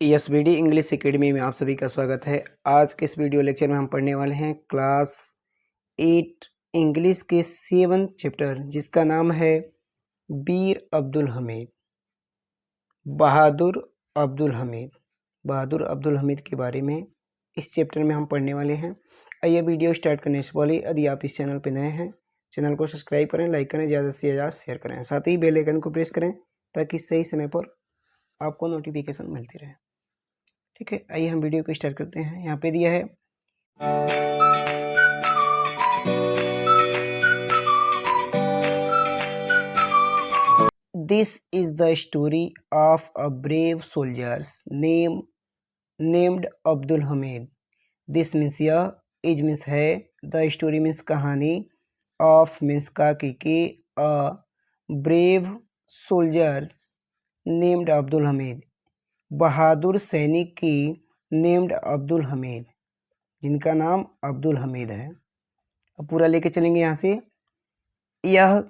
SBD English academy में आप सभी का स्वागत है। आज के इस वीडियो लेक्चर में हम पढ़ने वाले हैं क्लास 8 इंग्लिश के 7th चैप्टर, जिसका नाम है बीर अब्दुल हमीद, बहादुर अब्दुल हमीद। बहादुर अब्दुल हमीद के बारे में इस चैप्टर में हम पढ़ने वाले हैं। आइए वीडियो स्टार्ट करने से पहले यदि आप इस चैनल पर नए हैं, चैनल को सब्सक्राइब करें, लाइक करें, ज़्यादा से ज़्यादा शेयर करें, साथ ही बेल आइकन को प्रेस करें ताकि सही समय पर आपको नोटिफिकेशन मिलती रहे। ठीक है, आइए हम वीडियो को स्टार्ट करते हैं। यहाँ पे दिया है this is the story of a brave soldiers named Abdul Hamid. This means यह, इज मीन्स है, द स्टोरी मीन्स कहानी, ऑफ मीन्स का के a brave soldiers named Abdul Hamid, बहादुर सैनिक की नेम्ड अब्दुल हमीद, जिनका नाम अब्दुल हमीद है। अब पूरा लेके चलेंगे यहाँ से। यह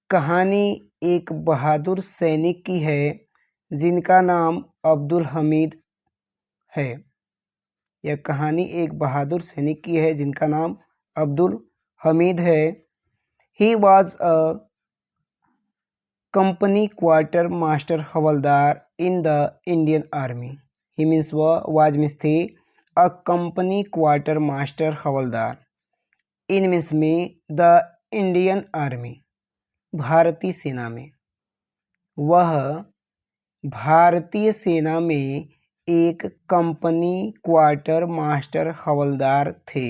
कहानी एक बहादुर सैनिक की है जिनका नाम अब्दुल हमीद है। यह कहानी एक बहादुर सैनिक की है जिनका नाम अब्दुल हमीद है। ही was a company quarter master havildar in the Indian army. He means वह, वाज मीन्स थे, a company quarter master havildar, in means में, द इंडियन आर्मी, भारतीय सेना में। वह भारतीय सेना में एक कंपनी क्वार्टर मास्टर हवलदार थे।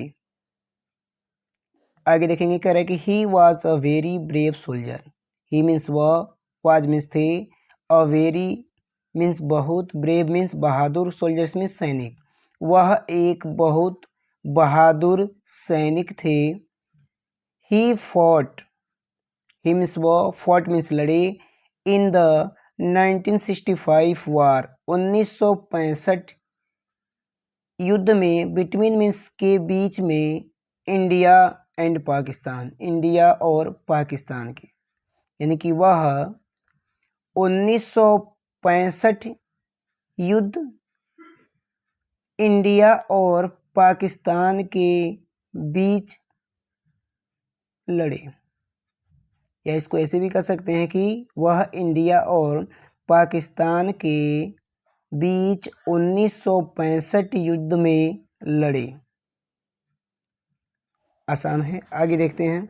आगे देखेंगे, कह रहा है कि ही was a very brave soldier. He means वह, वाज मीन्स थे, अ वेरी मीन्स बहुत, ब्रेव मीन्स बहादुर, सोल्जर्स मीन्स सैनिक। वह एक बहुत बहादुर सैनिक थे। ही फॉट, ही मीन्स वह, फॉट मीन्स लड़े, इन द 1965 वार, 1965 युद्ध में, बिटवीन मीन्स के बीच में, इंडिया एंड पाकिस्तान, इंडिया और पाकिस्तान के, यानी कि वह 1965 युद्ध इंडिया और पाकिस्तान के बीच लड़े। या इसको ऐसे भी कह सकते हैं कि वह इंडिया और पाकिस्तान के बीच 1965 युद्ध में लड़े। आसान है, आगे देखते हैं।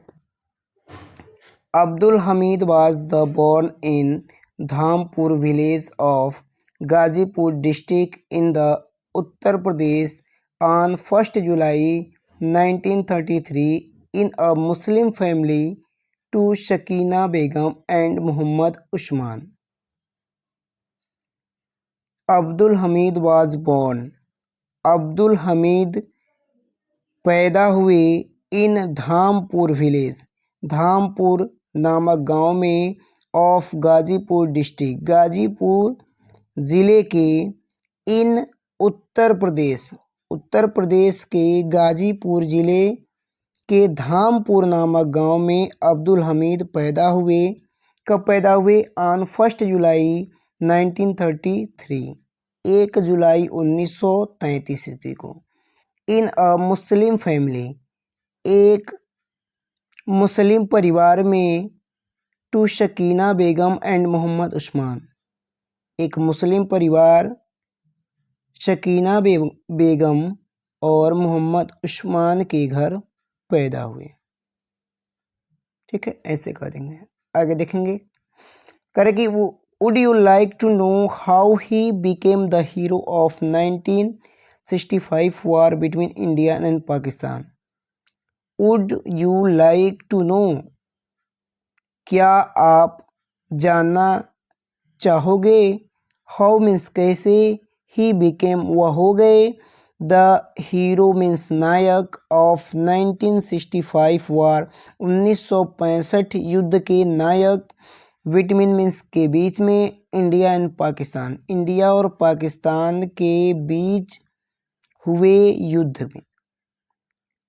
Abdul Hamid was the born in Dhampur village of Ghazipur district in the Uttar Pradesh on 1 July 1933 in a Muslim family to Shakina Begum and Mohammad Usman. Abdul Hamid was born, Abdul Hamid पैदा हुए, इन धामपुर विलेज, धामपुर नामक गांव में, ऑफ गाजीपुर डिस्ट्रिक्ट, गाजीपुर ज़िले के, इन उत्तर प्रदेश, उत्तर प्रदेश के गाजीपुर ज़िले के धामपुर नामक गांव में अब्दुल हमीद पैदा हुए। कब पैदा हुए? ऑन 1 जुलाई 1933, 1 जुलाई 1933 ईस्वी को। इन अ मुस्लिम फैमिली, एक मुस्लिम परिवार में, टू शकीना बेगम एंड मोहम्मद उस्मान, एक मुस्लिम परिवार, शकीना बेगम और मोहम्मद उस्मान के घर पैदा हुए। ठीक है, ऐसे कह देंगे। आगे देखेंगे, करे कि वो, would you like to know how he became the hero of 1965 war between India and Pakistan. Would you like to know, क्या आप जानना चाहोगे, हाउ मीन्स कैसे, ही बिकेम वह हो गए, द हीरो मीन्स नायक, ऑफ 1965 वार 1965 युद्ध के नायक, बिटवीन मीन्स के बीच में, इंडिया एंड पाकिस्तान, इंडिया और पाकिस्तान के बीच हुए युद्ध में।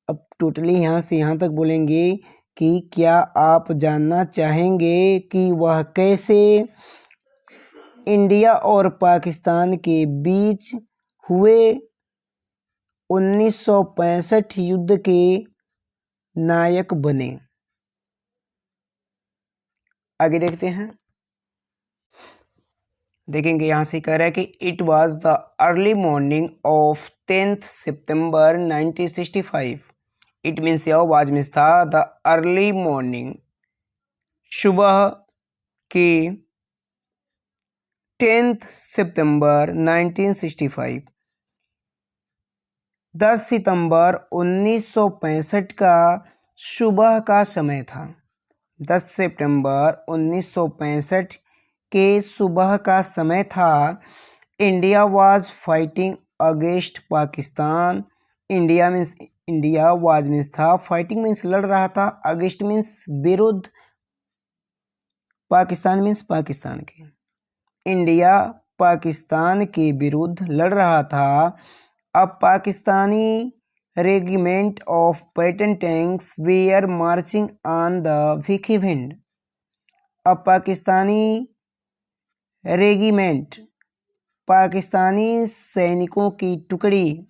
अब टोटली यहाँ से यहाँ तक बोलेंगे कि क्या आप जानना चाहेंगे कि वह कैसे इंडिया और पाकिस्तान के बीच हुए 1965 युद्ध के नायक बने। आगे देखते हैं, देखेंगे यहाँ से कह रहा है कि it was the early morning of 10th September 1965। It means यह वाज मीन्स था द अर्ली मॉर्निंग, सुबह की 10th सितंबर 1965, 10 सितंबर 1965 का सुबह का समय था। 10 सितंबर 1965 के सुबह का समय था। India was fighting against Pakistan. India means India, was means था, फाइटिंग मीन्स लड़ रहा था, अगेंस्ट मीन्स विरुद्ध, पाकिस्तान मीन्स पाकिस्तान के। इंडिया पाकिस्तान के विरुद्ध लड़ रहा था। अब Pakistani regiment of Patton tanks were marching on the Bhikhiwind. अब पाकिस्तानी रेगिमेंट, पाकिस्तानी सैनिकों की टुकड़ी,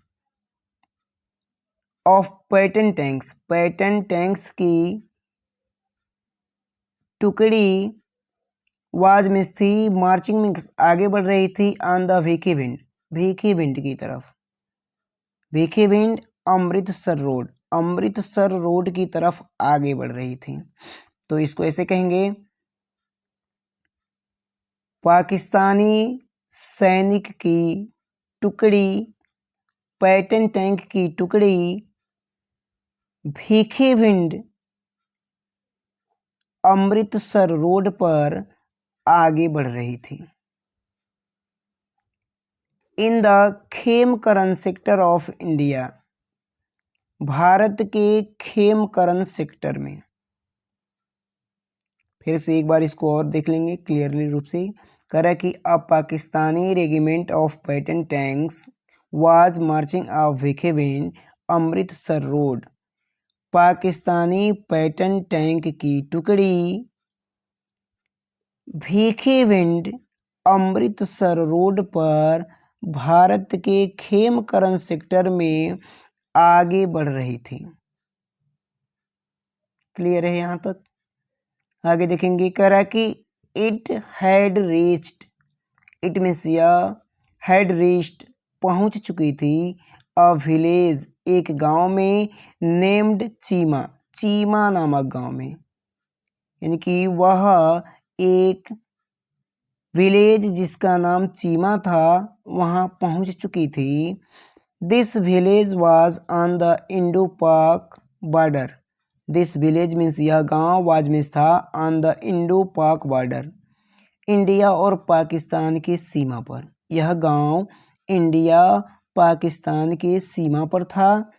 of Patton tanks, Patton tanks की टुकड़ी, वाज मिस थी, मार्चिंग मीन्स आगे बढ़ रही थी, on the Bhikhiwind, Bhikhiwind की तरफ। Bhikhiwind Amritsar road, Amritsar road की तरफ आगे बढ़ रही थी। तो इसको ऐसे कहेंगे, पाकिस्तानी सैनिक की टुकड़ी, पैटर्न टैंक की टुकड़ी भिखी विंड अमृतसर रोड पर आगे बढ़ रही थी। In the Khemkaran sector of India, Bharat के खेमकरन सेक्टर में। फिर से एक बार इसको और देख लेंगे क्लियरली रूप से। कह रहा है कि a Pakistani regiment of Patton tanks was marching of Bhikhiwind Amritsar road. Pakistani Patton tank की टुकड़ी भिखी विंड अमृतसर रोड पर भारत के खेमकरन सेक्टर में आगे बढ़ रही थी। क्लियर है यहाँ तक? आगे देखेंगे, कह रहा है कि it had reached, it means यह, हैड रीच्ड पहुंच चुकी थी, अ विलेज एक गांव में, नेम्ड चीमा, चीमा नामक गांव में, यानी कि वह एक विलेज जिसका नाम चीमा था वहां पहुंच चुकी थी। This village was on the Indo पाक बॉर्डर। दिस विलेज मीन्स यह गांव, वाज मीन्स था, ऑन द इंडो पाक बॉर्डर, इंडिया और पाकिस्तान की सीमा पर। यह गांव इंडिया पाकिस्तान की सीमा पर था।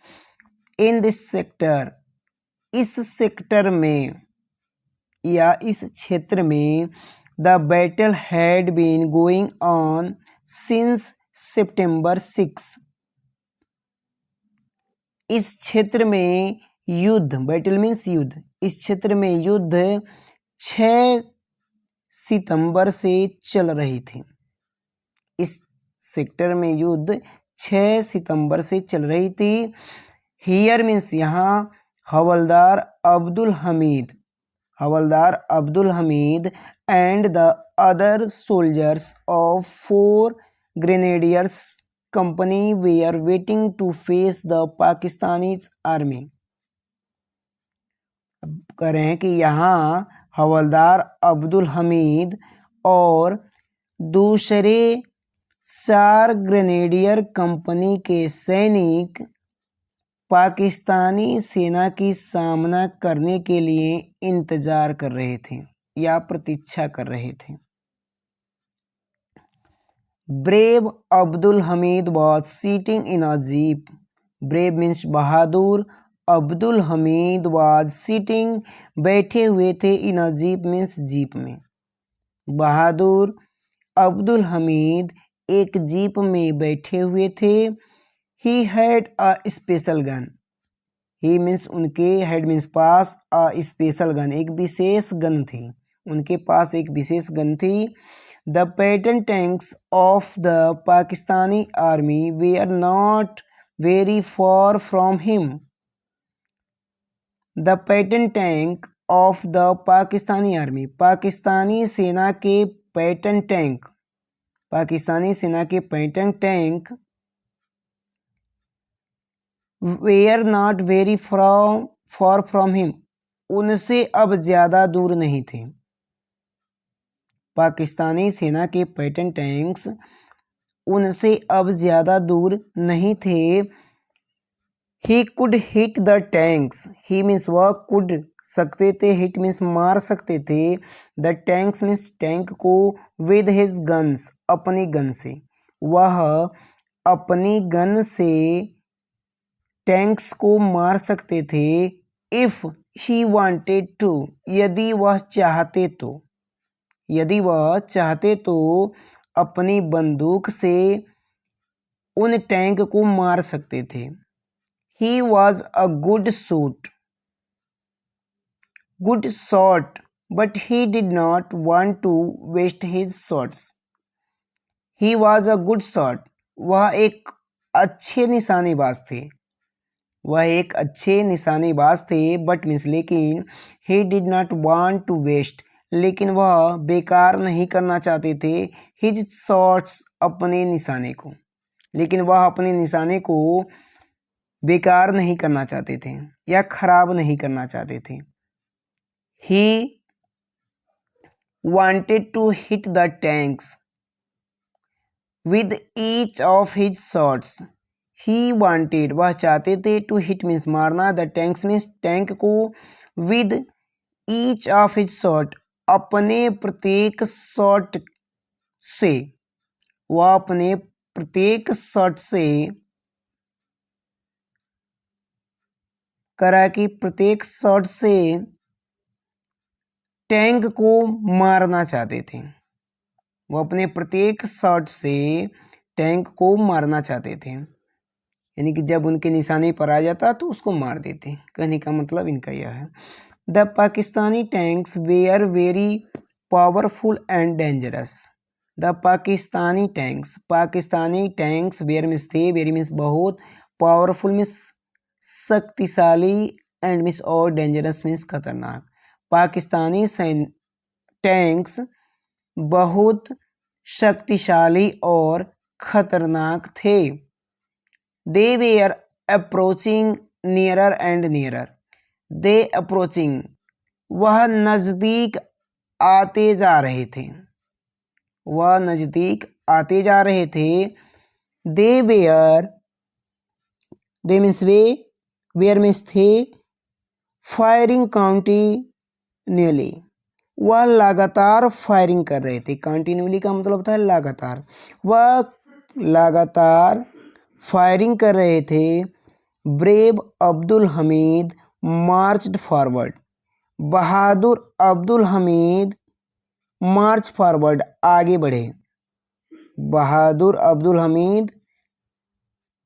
इन दिस सेक्टर, इस सेक्टर में या इस क्षेत्र में, the battle had been going on since September 6। इस क्षेत्र में युद्ध, बैटल मीन्स युद्ध, इस क्षेत्र में युद्ध 6 सितंबर से चल रही थी। इस सेक्टर में युद्ध 6 सितंबर से चल रही थी। हियर मीन्स यहाँ, Havildar Abdul Hamid, Havildar Abdul Hamid and the other soldiers of 4 grenadiers company were waiting to face the Pakistani army. कह रहे हैं कि यहाँ हवलदार अब्दुल हमीद और दूसरे 4 ग्रेनेडियर कंपनी के सैनिक पाकिस्तानी सेना की सामना करने के लिए इंतजार कर रहे थे या प्रतीक्षा कर रहे थे। Brave Abdul Hamid was sitting in a jeep. Brave means बहादुर, अब्दुल हमीद वाज सीटिंग बैठे हुए थे, in a jeep means jeep में। बहादुर अब्दुल हमीद एक जीप में बैठे हुए थे। He had a special gun, he means उनके, हैड मीन्स पास, अ स्पेशल गन एक विशेष गन थी, उनके पास एक विशेष गन थी। The patent tanks of the Pakistani army were not very far from him. The patent tank of the Pakistani army, Pakistani सेना के patent tank, पाकिस्तानी सेना के patent tank were not very far from him, उनसे अब ज़्यादा दूर नहीं थे। पाकिस्तानी सेना के पैटर्न टैंक्स उनसे अब ज़्यादा दूर नहीं थे। He could hit the tanks, he means वह कुड सकते थे, हिट मीन्स मार सकते थे, द टैंक्स मीन्स टैंक को, विद हिज गन्स अपनी गन से, वह अपनी गन से टैंक्स को मार सकते थे। इफ़ ही वांटेड टू, यदि वह चाहते तो, यदि वह चाहते तो अपनी बंदूक से उन टैंक को मार सकते थे। He was a good shot but he did not want to waste his shots. He was a good shot, वह एक अच्छे निशानेबाज थे, वह एक अच्छे निशानेबाज थे, बट मीन्स लेकिन, he did not want to waste, लेकिन वह बेकार नहीं करना चाहते थे, हिज शॉट्स अपने निशाने को, लेकिन वह अपने निशाने को बेकार नहीं करना चाहते थे या खराब नहीं करना चाहते थे। He wanted to hit the tanks with each of his shots. He wanted, वह चाहते थे, टू हिट मीन्स मारना, द टैंक्स मीन्स टैंक को, with each of his shot अपने प्रत्येक शॉट से, वह अपने प्रत्येक शॉट से, करा कि प्रत्येक शॉट से टैंक को मारना चाहते थे, वो अपने प्रत्येक शॉट से टैंक को मारना चाहते थे, यानी कि जब उनके निशाने पर आ जाता तो उसको मार देते। कहने का मतलब इनका यह है। The Pakistani tanks were very powerful and dangerous. The Pakistani tanks were means थे, वेरी मीन्स बहुत, पावरफुल मीन्स शक्तिशाली, एंड मीन्स और डेंजरस मीन्स खतरनाक। पाकिस्तानी टैंक्स बहुत शक्तिशाली और खतरनाक थे। They were approaching nearer and nearer. They approaching, वह नज़दीक आते जा रहे थे, वह नज़दीक आते जा रहे थे। दे वेयर, दे मीन्स वे, वेयर मीन्स थे, फायरिंग कंटिन्यूअली, वह लगातार फायरिंग कर रहे थे। कंटिन्यूअली का मतलब होता है लगातार, वह लगातार फायरिंग कर रहे थे। Brave Abdul Hamid marched forward. बहादुर अब्दुल हमीद मार्च फॉरवर्ड आगे बढ़े। बहादुर अब्दुल हमीद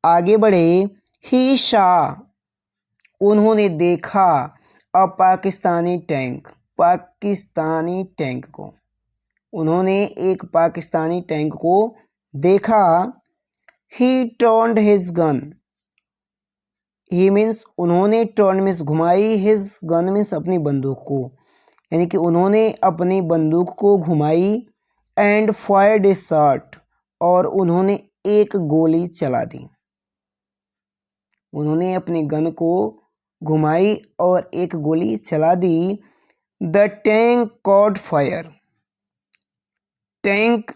आगे बढ़े। ही शाह, उन्होंने देखा, अ पाकिस्तानी टैंक, पाकिस्तानी टैंक को, उन्होंने एक पाकिस्तानी टैंक को देखा। ही turned his gun, he means उन्होंने, टर्न मीन्स घुमाई, हिज गन मीन्स अपनी बंदूक को, यानी कि उन्होंने अपनी बंदूक को घुमाई। एंड फायर्ड ए शॉट, और उन्होंने एक गोली चला दी। उन्होंने अपनी गन को घुमाई और एक गोली चला दी। The tank caught fire. Tank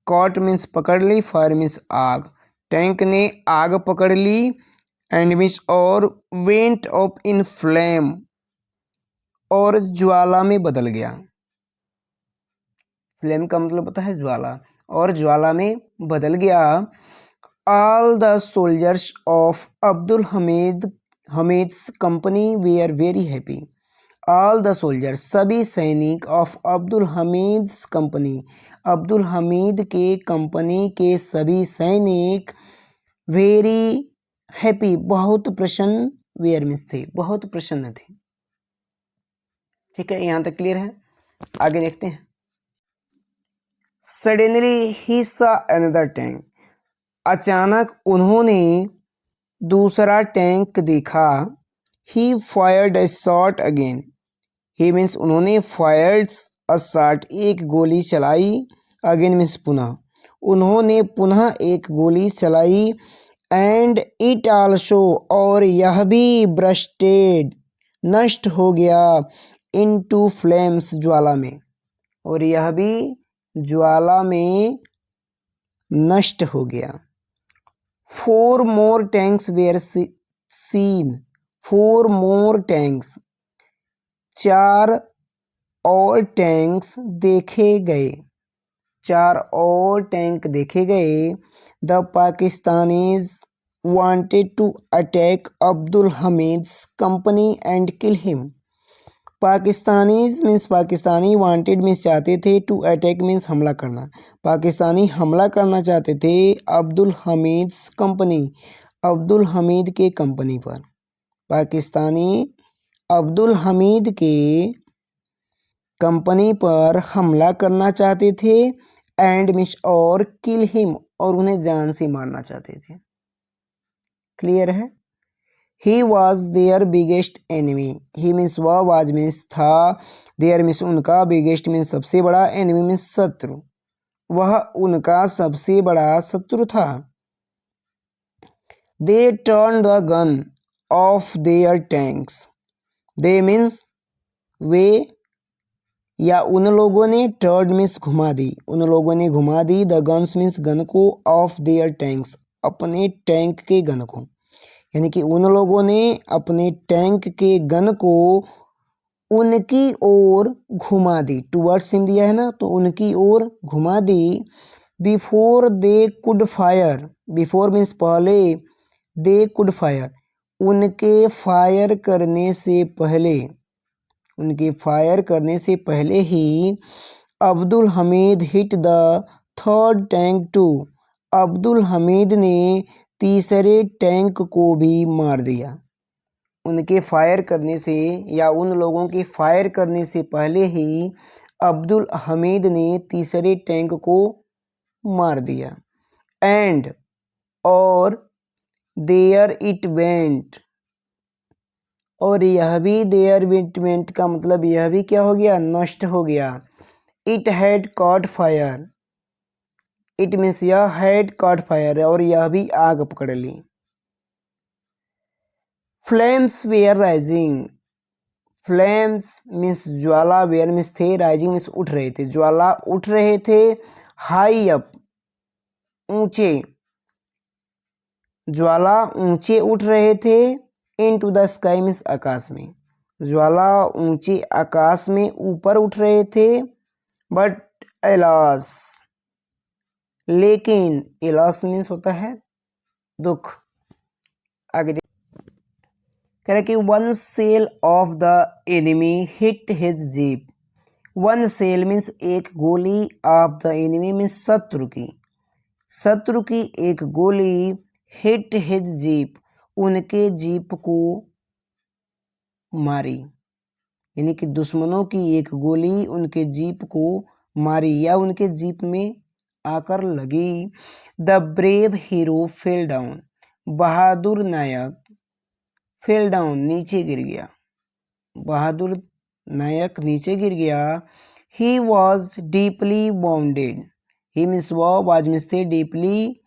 caught means पकड़ ली, फायर मीन्स आग, टैंक ने आग पकड़ ली, एंड मीन्स और, वेंट ऑफ इन फ्लेम, और ज्वाला में बदल गया। फ्लेम का मतलब होता है ज्वाला, और ज्वाला में बदल गया। All the soldiers of Abdul Hamid's company were very happy. All the soldiers, सभी सैनिक, ऑफ अब्दुल हमीद्स कंपनी, अब्दुल हमीद के कंपनी के सभी सैनिक, वेरी हैप्पी, बहुत प्रसन्न, वेयर मीन्स थे, बहुत प्रसन्न थे। ठीक है, यहाँ तक क्लियर है। आगे देखते हैं। सडनली ही सा अनदर टैंक, अचानक उन्होंने दूसरा टैंक देखा। ही फायर्ड ए शॉट अगेन, ही मीन्स उन्होंने फायर्ड अ शॉट, एक गोली चलाई। अगेन मीन्स पुनः, उन्होंने पुनः एक गोली चलाई। एंड इट आल्सो, और यह भी ब्रस्टेड, नष्ट हो गया। इनटू फ्लेम्स, ज्वाला में, और यह भी ज्वाला में नष्ट हो गया। 4 more tanks were seen, 4 more tanks, 4 और टैंक्स देखे गए, 4 और टैंक देखे गए। The Pakistanis wanted to attack Abdul Hamid's company and kill him. Pakistanis means Pakistani, wanted means चाहते थे, टू अटैक मीन्स हमला करना। पाकिस्तानी हमला करना चाहते थे अब्दुल हमीद्स कंपनी, अब्दुल हमीद के कंपनी पर। पाकिस्तानी अब्दुल हमीद के कंपनी पर हमला करना चाहते थे। एंड मीन्स और, किल हिम, और उन्हें जान से मारना चाहते थे। क्लियर है। He was their biggest enemy, he means वह, वाज मीन्स था, देयर मीन्स उनका, बिगेस्ट मीन्स सबसे बड़ा, एनिमी मीन्स शत्रु, वह उनका सबसे बड़ा शत्रु था। They turn the gun of their tanks, they means वे, या उन लोगों ने, टर्न मीन्स घुमा दी, उन लोगों ने घुमा दी, द गन्स मीन्स गन को, ऑफ देयर टैंक्स, अपने टैंक के गन को, यानी कि उन लोगों ने अपने टैंक के गन को उनकी ओर घुमा दी। टुवर्ड्स हिम दिया है ना, तो उनकी ओर घुमा दी। Before they could fire, before means पहले, दे कुड फायर, उनके फायर करने से पहले, उनके फायर करने से पहले ही Abdul Hamid hit the third tank too, Abdul Hamid ने तीसरे टैंक को भी मार दिया। उनके फायर करने से, या उन लोगों के फायर करने से पहले ही अब्दुल हमीद ने तीसरे टैंक को मार दिया। एंड, और, देयर इट वेंट, और यह भी, देयर इट वेंट का मतलब यह भी क्या हो गया, नष्ट हो गया। It had caught fire, it means यह हैड कॉट फायर, और यह भी आग पकड़ ली। Flames were rising, flames means ज्वाला, वेयर मीन्स थे, राइजिंग मीन्स उठ रहे थे, ज्वाला उठ रहे थे। हाई अप, ऊंचे, ज्वाला ऊंचे उठ रहे थे। Into the sky means आकाश में, ज्वाला ऊंचे आकाश में ऊपर उठ रहे थे। बट एलास, लेकिन, एलास मीन्स होता है दुख। आगे कह रहे कि one shell of the enemy hit his jeep, one shell means एक गोली, ऑफ द एनिमी मीन्स शत्रु की, शत्रु की एक गोली, हिट हिज जीप, उनके जीप को मारी, यानी कि दुश्मनों की एक गोली उनके जीप को मारी, या उनके जीप में आकर लगी। The brave hero fell down, बहादुर नायक, फेल डाउन नीचे गिर गया, बहादुर नायक नीचे गिर गया। He was deeply wounded, he means वह, वाज मीन्स थे, डीपली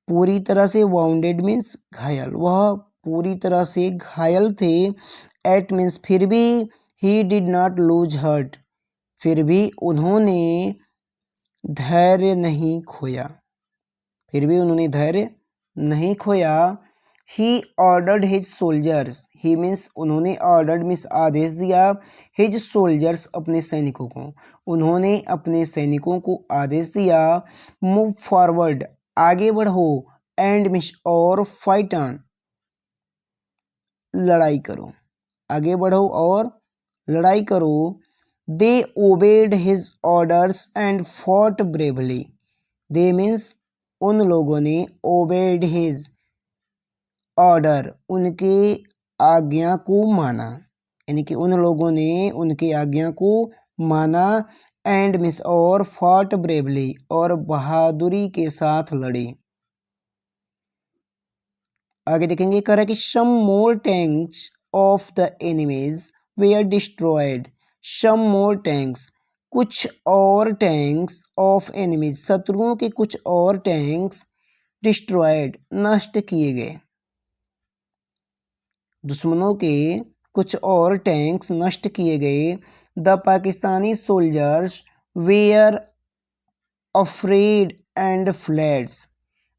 पूरी तरह से, वाउंडेड मीन्स घायल, वह पूरी तरह से घायल थे। एट मीन्स फिर भी, ही डिड नॉट लूज हर्ट, फिर भी उन्होंने धैर्य नहीं खोया, फिर भी उन्होंने धैर्य नहीं खोया। He ordered his soldiers, he means उन्होंने, ऑर्डर्ड मीन्स आदेश दिया, हिज सोल्जर्स अपने सैनिकों को, उन्होंने अपने सैनिकों को आदेश दिया। मूव फॉरवर्ड, आगे बढ़ो। एंड मीन्स और, फाइट ऑन, लड़ाई करो, आगे बढ़ो और लड़ाई करो। They obeyed his orders and fought bravely, they means उन लोगों ने, ओबेड हिज ऑर्डर, उनके आज्ञा को माना, यानी कि उन लोगों ने उनकी आज्ञा को माना। एंड मिस और फॉट ब्रेवली और बहादुरी के साथ लड़ी। आगे देखेंगे कह रहा है कि some more tanks of the enemies were destroyed. Some more tanks कुछ और टैंक्स ऑफ एनिमीज शत्रुओं के कुछ और टैंक्स डिस्ट्रॉयड नष्ट किए गए। दुश्मनों के कुछ और टैंक्स नष्ट किए गए। The Pakistani soldiers were afraid and fled.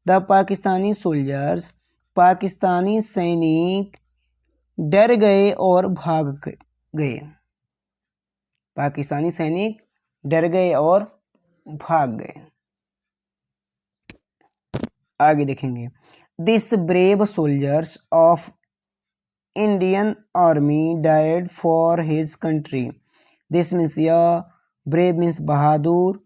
The Pakistani soldiers Pakistani सैनिक डर गए और भाग गए। पाकिस्तानी सैनिक डर गए और भाग गए। आगे देखेंगे this brave soldiers of Indian army died for his country. This means यह, ब्रेव मीन्स बहादुर,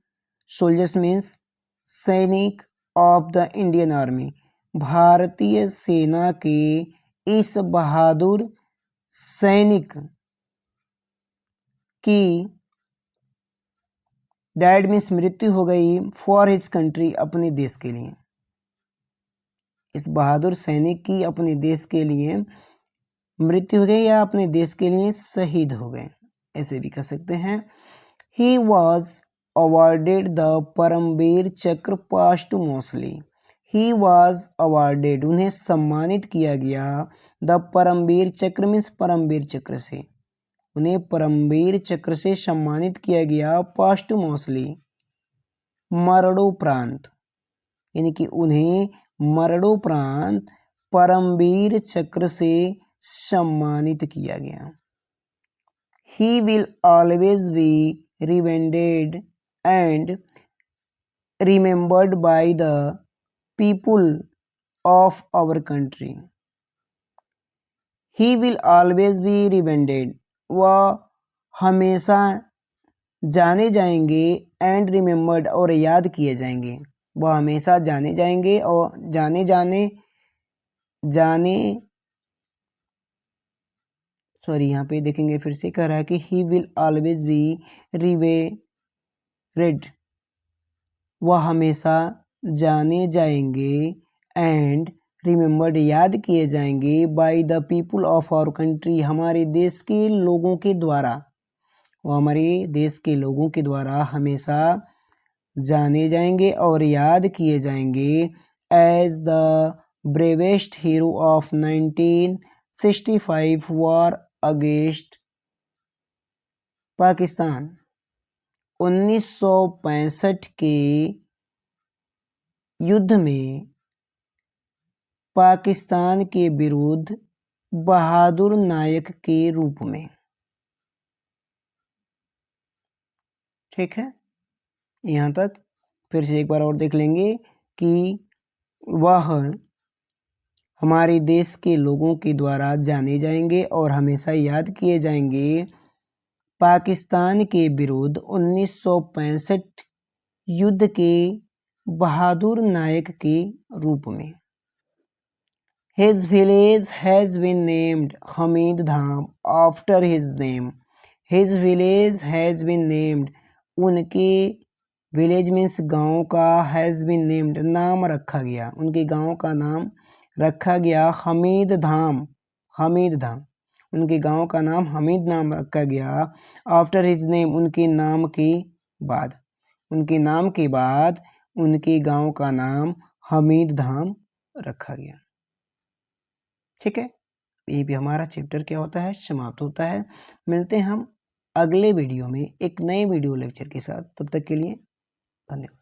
सोल्जर्स मीन्स सैनिक, ऑफ द इंडियन आर्मी भारतीय सेना के इस बहादुर सैनिक की डैड मीन्स मृत्यु हो गई, फॉर हिज कंट्री अपने देश के लिए। इस बहादुर सैनिक की अपने देश के लिए मृत्यु हो गई या अपने देश के लिए शहीद हो गए, ऐसे भी कह सकते हैं। He was awarded the Param Vir Chakra posthumously. He was awarded उन्हें सम्मानित किया गया। द परमवीर चक्र मीन्स परमवीर चक्र से, उन्हें परमवीर चक्र से सम्मानित किया गया। पोस्टमोस्टली मरणोपरांत, यानी कि उन्हें मरणोपरांत परमवीर चक्र से सम्मानित किया गया। He will always be remembered and remembered by the people of our country. He will always be remembered, वह हमेशा जाने जाएंगे, एंड रिमेम्बर्ड और याद किए जाएंगे, वह हमेशा जाने जाएंगे और यहाँ पे देखेंगे फिर से कह रहा है कि he will always be revered, वह हमेशा जाने जाएंगे, एंड रिमेम्बर्ड याद किए जाएंगे, by the people of our country हमारे देश के लोगों के द्वारा, वो हमारे देश के लोगों के द्वारा हमेशा जाने जाएंगे और याद किए जाएंगे। As the bravest hero of 1965 war against Pakistan. 1965 के युद्ध में पाकिस्तान के विरुद्ध बहादुर नायक के रूप में। ठीक है, यहाँ तक फिर से एक बार और देख लेंगे कि वह हमारे देश के लोगों के द्वारा जाने जाएंगे और हमेशा याद किए जाएंगे पाकिस्तान के विरुद्ध 1965 युद्ध के बहादुर नायक के रूप में। His village has been named Hamid Dham after his name. His village has been named, उनके विलेज मीन्स गांव का, हैज़ बीन नेम्ड नाम रखा गया, उनके गांव का नाम रखा गया हमीद धाम। हमीद धाम उनके गांव का नाम हमीद नाम रखा गया। आफ्टर हिज नेम उनके नाम के बाद, उनके नाम के बाद उनके गांव का नाम हमीद धाम रखा गया। ठीक है, ये भी हमारा चैप्टर क्या होता है, समाप्त होता है। मिलते हैं हम अगले वीडियो में एक नए वीडियो लेक्चर के साथ, तब तक के लिए धन्यवाद।